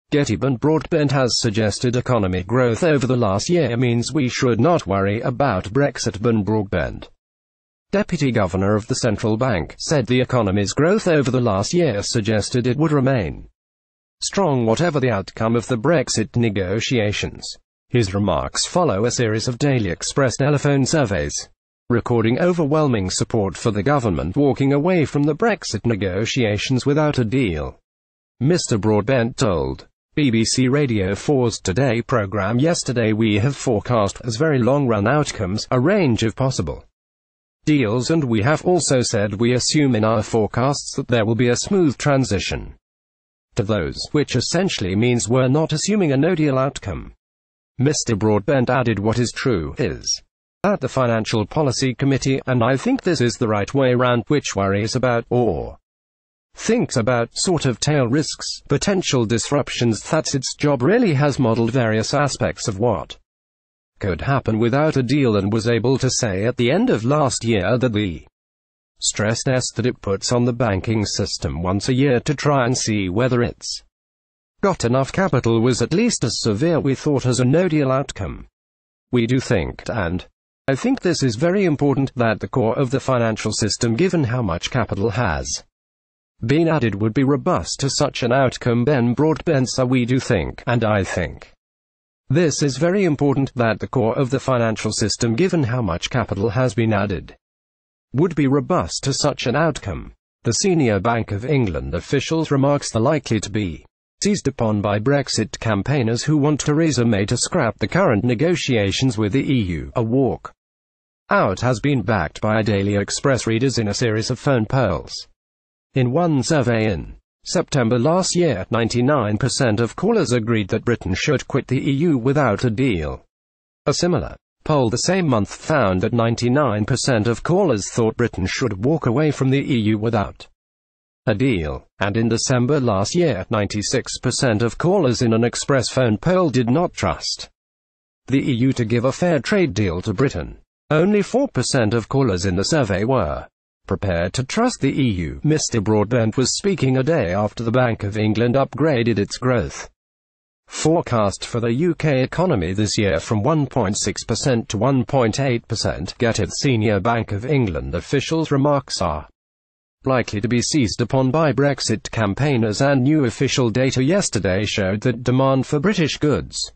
BrexitBen Broadbent has suggested economic growth over the last year means we should not worry about BrexitBen Broadbent. Deputy Governor of the Central Bank said the economy's growth over the last year suggested it would remain strong whatever the outcome of the Brexit negotiations. His remarks follow a series of Daily Express telephone surveys, recording overwhelming support for the government walking away from the Brexit negotiations without a deal. Mr. Broadbent told BBC Radio 4's Today programme yesterday, "We have forecast as very long-run outcomes, a range of possible deals, and we have also said we assume in our forecasts that there will be a smooth transition to those, which essentially means we're not assuming a no-deal outcome." Mr. Broadbent added, "What is true is that the Financial Policy Committee, and I think this is the right way round, which worries about, or thinks about, sort of tail risks, potential disruptions, that's its job, really has modelled various aspects of what could happen without a deal, and was able to say at the end of last year that the stress test that it puts on the banking system once a year to try and see whether it's got enough capital was at least as severe, we thought, as a no-deal outcome. We do think, and I think this is very important, that the core of the financial system, given how much capital has been added, would be robust to such an outcome." Ben Broadbent said, "We do think, and I think this is very important, that the core of the financial system, given how much capital has been added, would be robust to such an outcome." The senior Bank of England official's remarks are likely to be seized upon by Brexit campaigners who want Theresa May to scrap the current negotiations with the EU. A walk out has been backed by Daily Express readers in a series of phone polls. In one survey in September last year, 99% of callers agreed that Britain should quit the EU without a deal. A similar poll the same month found that 99% of callers thought Britain should walk away from the EU without a deal, and in December last year, 96% of callers in an Express phone poll did not trust the EU to give a fair trade deal to Britain. Only 4% of callers in the survey were prepared to trust the EU. Mr. Broadbent was speaking a day after the Bank of England upgraded its growth forecast for the UK economy this year from 1.6% to 1.8%. Get it? Senior Bank of England officials' remarks are likely to be seized upon by Brexit campaigners, and new official data yesterday showed that demand for British goods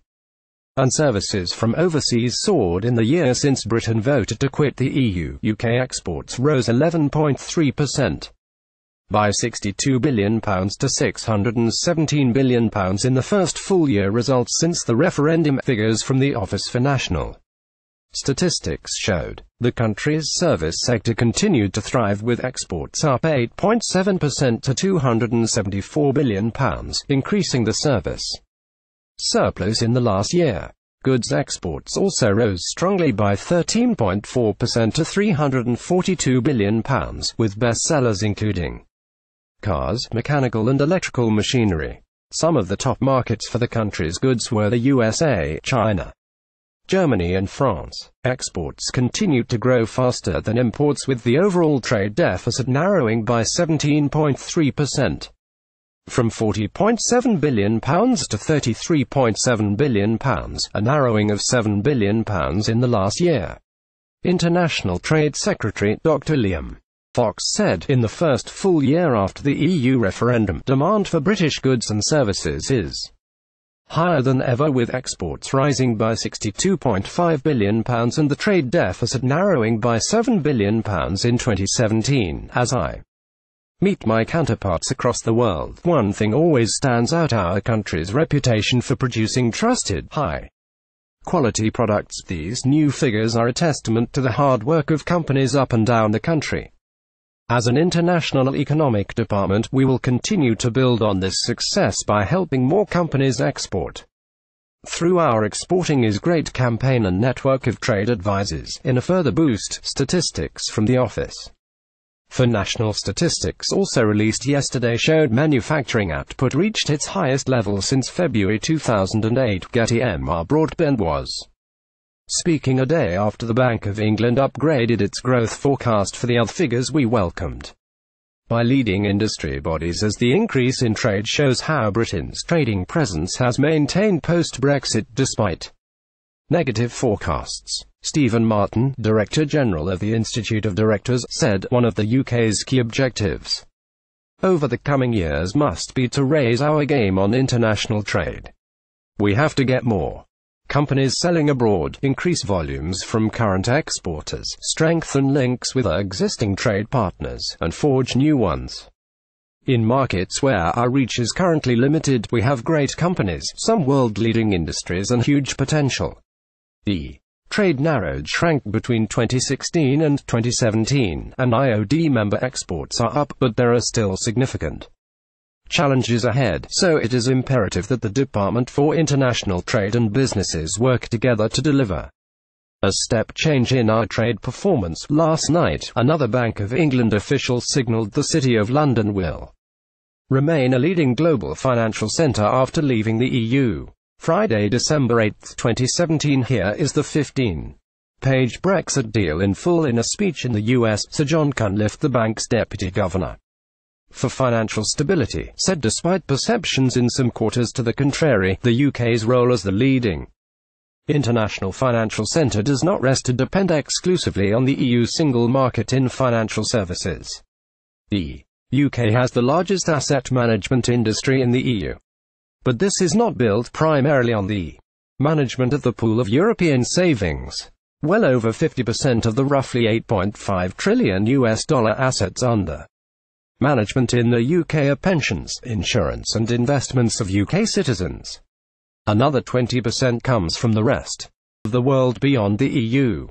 and services from overseas soared in the year since Britain voted to quit the EU. UK exports rose 11.3%, by £62 billion to £617 billion in the first full-year results since the referendum. Figures from the Office for National Statistics showed the country's service sector continued to thrive, with exports up 8.7% to £274 billion, increasing the service surplus in the last year. Goods exports also rose strongly by 13.4% to £342 billion, with bestsellers including cars, mechanical and electrical machinery. Some of the top markets for the country's goods were the USA, China, Germany and France. Exports continued to grow faster than imports, with the overall trade deficit narrowing by 17.3%. from £40.7 billion to £33.7 billion, a narrowing of £7 billion in the last year. International Trade Secretary Dr. Liam Fox said, in the first full year after the EU referendum, demand for British goods and services is higher than ever, with exports rising by £62.5 billion and the trade deficit narrowing by £7 billion in 2017. As I meet my counterparts across the world, one thing always stands out: our country's reputation for producing trusted, high-quality products. These new figures are a testament to the hard work of companies up and down the country. As an international economic department, we will continue to build on this success by helping more companies export through our Exporting is Great campaign and network of trade advisors. In a further boost, statistics from the Office for National Statistics also released yesterday showed manufacturing output reached its highest level since February 2008. Getty. Mr. Broadbent was speaking a day after the Bank of England upgraded its growth forecast for the year. Figures we welcomed by leading industry bodies as the increase in trade shows how Britain's trading presence has maintained post-Brexit despite negative forecasts. Stephen Martin, Director General of the Institute of Directors, said one of the UK's key objectives over the coming years must be to raise our game on international trade. We have to get more companies selling abroad, increase volumes from current exporters, strengthen links with our existing trade partners, and forge new ones. In markets where our reach is currently limited, we have great companies, some world-leading industries and huge potential. The trade narrowed shrank between 2016 and 2017, and IOD member exports are up, but there are still significant challenges ahead, so it is imperative that the Department for International Trade and businesses work together to deliver a step change in our trade performance. Last night, another Bank of England official signalled the City of London will remain a leading global financial centre after leaving the EU. Friday, December 8, 2017. Here is the 15-page Brexit deal in full. In a speech in the US, Sir John Cunliffe, the bank's deputy governor for financial stability, said despite perceptions in some quarters to the contrary, the UK's role as the leading international financial centre does not rest or depend exclusively on the EU single market in financial services. The UK has the largest asset management industry in the EU. But this is not built primarily on the management of the pool of European savings. Well over 50% of the roughly $8.5 trillion assets under management in the UK are pensions, insurance and investments of UK citizens. Another 20% comes from the rest of the world beyond the EU.